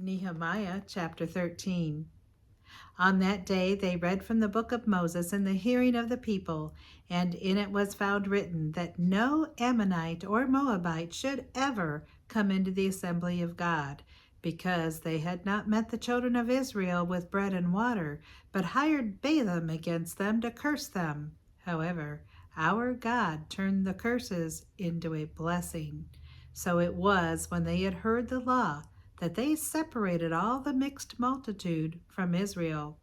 Nehemiah chapter 13. On that day they read from the book of Moses in the hearing of the people, and in it was found written that no Ammonite or Moabite should ever come into the assembly of God, because they had not met the children of Israel with bread and water, but hired Balaam against them to curse them. However, our God turned the curses into a blessing. So it was when they had heard the law that they separated all the mixed multitude from Israel.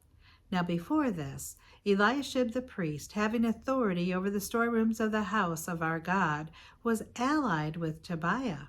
Now before this, Eliashib the priest, having authority over the storerooms of the house of our God, was allied with Tobiah.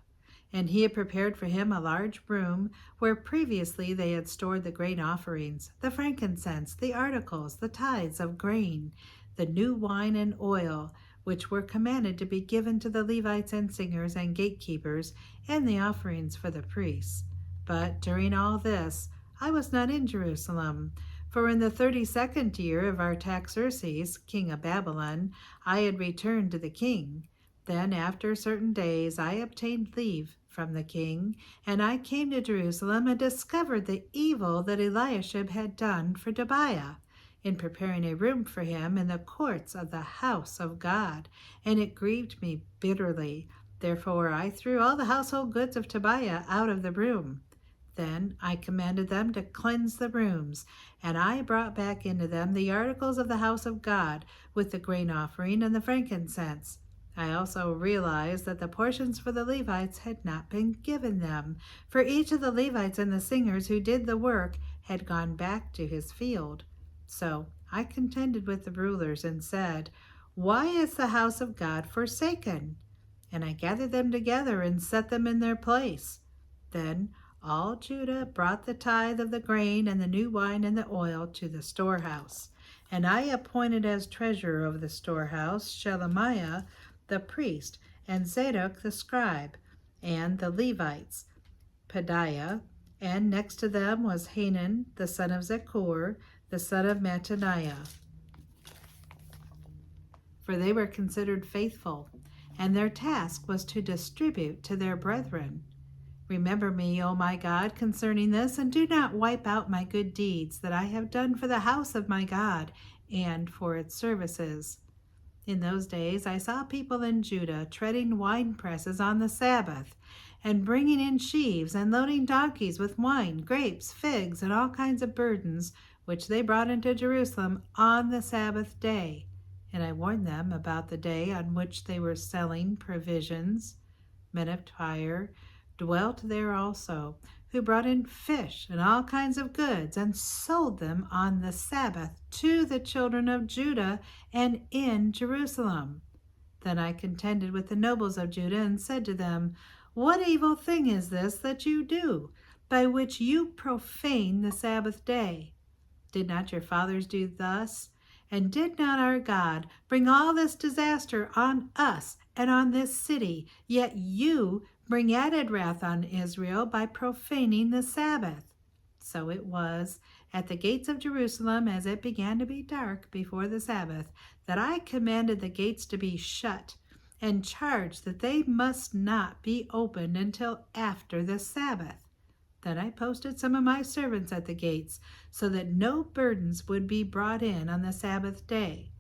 And he had prepared for him a large room where previously they had stored the grain offerings, the frankincense, the articles, the tithes of grain, the new wine and oil, which were commanded to be given to the Levites and singers and gatekeepers, and the offerings for the priests. But during all this, I was not in Jerusalem, for in the 32nd year of Artaxerxes, king of Babylon, I had returned to the king. Then after certain days I obtained leave from the king, and I came to Jerusalem and discovered the evil that Eliashib had done for Tobiah, in preparing a room for him in the courts of the house of God, and it grieved me bitterly. Therefore I threw all the household goods of Tobiah out of the room. Then I commanded them to cleanse the rooms, and I brought back into them the articles of the house of God, with the grain offering and the frankincense. I also realized that the portions for the Levites had not been given them, for each of the Levites and the singers who did the work had gone back to his field. So I contended with the rulers and said, "Why is the house of God forsaken?" And I gathered them together and set them in their place. Then all Judah brought the tithe of the grain and the new wine and the oil to the storehouse. And I appointed as treasurer of the storehouse Shelemiah the priest, and Zadok the scribe, and the Levites, Pedaiah, and next to them was Hanan the son of Zakur, the son of Mattaniah. For they were considered faithful, and their task was to distribute to their brethren. Remember me, O my God, concerning this, and do not wipe out my good deeds that I have done for the house of my God and for its services. In those days I saw people in Judah treading wine presses on the Sabbath, and bringing in sheaves, and loading donkeys with wine, grapes, figs, and all kinds of burdens, which they brought into Jerusalem on the Sabbath day. And I warned them about the day on which they were selling provisions. Men of Tyre dwelt there also, who brought in fish and all kinds of goods, and sold them on the Sabbath to the children of Judah and in Jerusalem. Then I contended with the nobles of Judah and said to them, "What evil thing is this that you do, by which you profane the Sabbath day? Did not your fathers do thus? And did not our God bring all this disaster on us and on this city? Yet you bring added wrath on Israel by profaning the Sabbath." So it was at the gates of Jerusalem, as it began to be dark before the Sabbath, that I commanded the gates to be shut, and charged that they must not be opened until after the Sabbath. Then I posted some of my servants at the gates, so that no burdens would be brought in on the Sabbath day.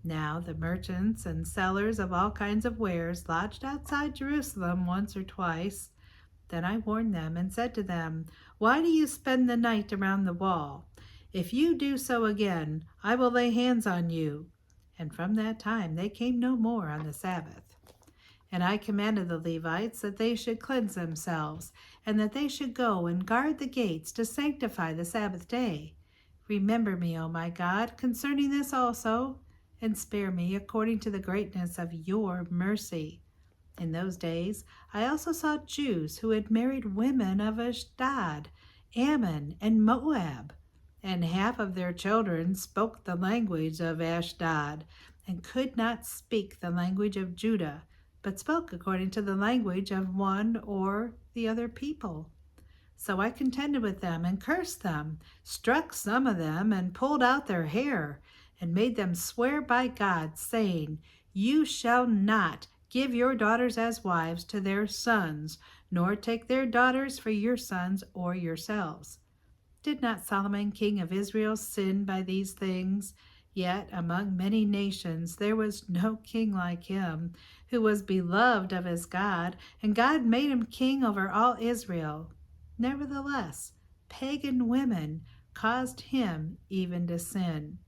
Now the merchants and sellers of all kinds of wares lodged outside Jerusalem once or twice. Then I warned them and said to them, "Why do you spend the night around the wall? If you do so again, I will lay hands on you." And from that time they came no more on the Sabbath. And I commanded the Levites that they should cleanse themselves, and that they should go and guard the gates to sanctify the Sabbath day. Remember me, O my God, concerning this also, and spare me according to the greatness of your mercy. In those days I also saw Jews who had married women of Ashdod, Ammon, and Moab, and half of their children spoke the language of Ashdod, and could not speak the language of Judah, but spoke according to the language of one or the other people. So I contended with them and cursed them, struck some of them, and pulled out their hair, and made them swear by God, saying, "You shall not Give your daughters as wives to their sons, nor take their daughters for your sons or yourselves. Did not Solomon king of Israel sin by these things? Yet among many nations there was no king like him, who was beloved of his God, and God made him king over all Israel. Nevertheless, pagan women caused him even to sin.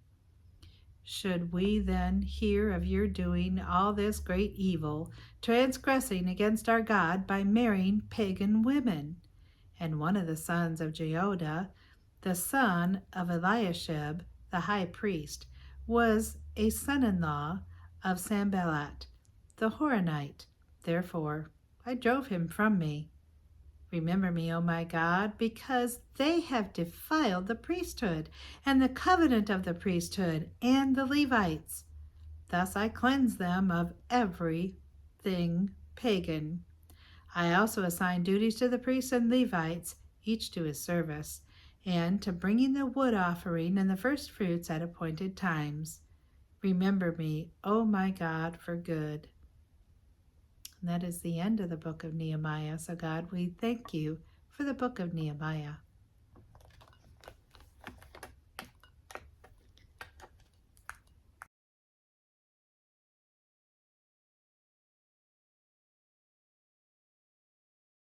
Should we then hear of your doing all this great evil, transgressing against our God by marrying pagan women? And one of the sons of Jehoiada, the son of Eliashib, the high priest, was a son-in-law of Sanballat, the Horonite. Therefore I drove him from me. Remember me, O my God, because they have defiled the priesthood and the covenant of the priesthood and the Levites. Thus I cleanse them of everything pagan. I also assign duties to the priests and Levites, each to his service, and to bringing the wood offering and the first fruits at appointed times. Remember me, O my God, for good. And that is the end of the book of Nehemiah. So God, we thank you for the book of Nehemiah.